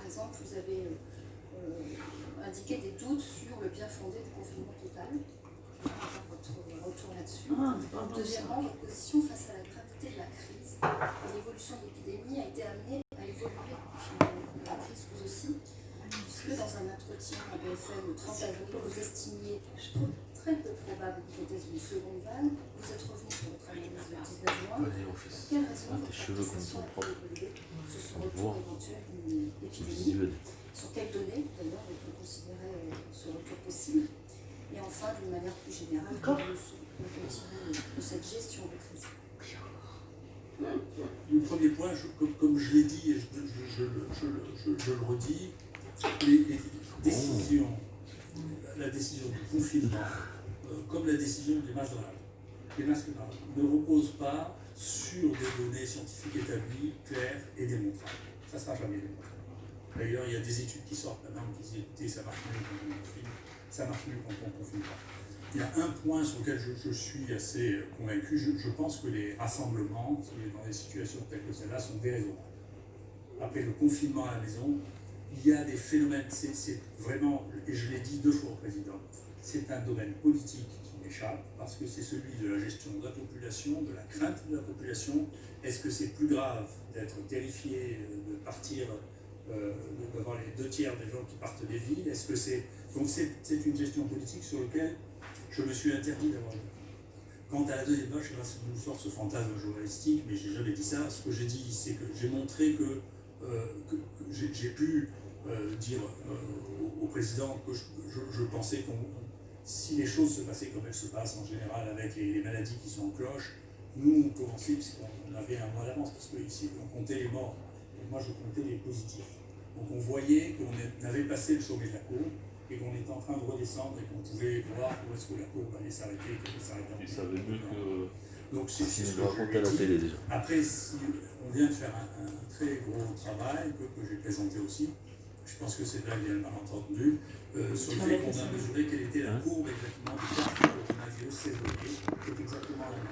exemple, vous avez indiqué des doutes sur le bien fondé du confinement total. Je vais avoir votre retour là-dessus. Deuxièmement, votre position face à la gravité de la crise et l'évolution de l'épidémie a été amenée à évoluer finalement la crise vous aussi, puisque dans un entretien à BFM le 30 avril, vous estimiez très peu probable l'hypothèse d'une seconde vague. Vous êtes revenu sur votre analyse du 19 juin. Pour quelles raisons votre appréciation a évolué sur ce retour éventuel d'une épidémie? Sur quelles données, d'ailleurs, on peut considérer ce retour possible? Et enfin, d'une manière plus générale, le continu de cette gestion de crise. Le premier point, comme je l'ai dit et je le redis, les décisions, la décision du confinement, comme la décision des masques ne repose pas sur des données scientifiques établies, claires et démontrables. Ça ne sera jamais démontré. D'ailleurs, il y a des études qui sortent maintenant qui disent écoutez, ça marche mieux quand on confine, ça marche mieux quand on ne confine pas. Il y a un point sur lequel je suis assez convaincu, je pense que les rassemblements dans des situations telles que celle-là sont déraisonnables. Après le confinement à la maison, il y a des phénomènes, c'est vraiment, et je l'ai dit 2 fois au président, c'est un domaine politique qui m'échappe, parce que c'est celui de la gestion de la population, de la crainte de la population. Est-ce que c'est plus grave d'être terrifié, de partir, d'avoir les 2 tiers des gens qui partent des villes? Est-ce que c'est... Donc c'est une gestion politique sur laquelle je me suis interdit d'avoir... Quant à la deuxième fois, je ne sais pas si nous sort ce fantasme journalistique, mais je n'ai jamais dit ça. Ce que j'ai dit, c'est que j'ai montré que j'ai pu dire au président que je pensais que si les choses se passaient comme elles se passent en général avec les maladies qui sont en cloche, nous on commençait, puisqu'on avait un mois d'avance, parce qu'ici on comptait les morts, et moi je comptais les positifs. Donc on voyait qu'on avait passé le sommet de la courbe, et qu'on était en train de redescendre, et qu'on pouvait voir où est-ce que la courbe allait s'arrêter, qu'elle allait s'arrêter. Il savait mieux que... Donc c'est ce que raconté à la télé déjà. Après, si on vient de faire un très gros travail que j'ai présenté aussi, je pense que c'est là qu'il y a le malentendu, sur le fait qu'on a mesuré quelle était la courbe exactement du cas qu'on a vu au CVD, c'est exactement la même.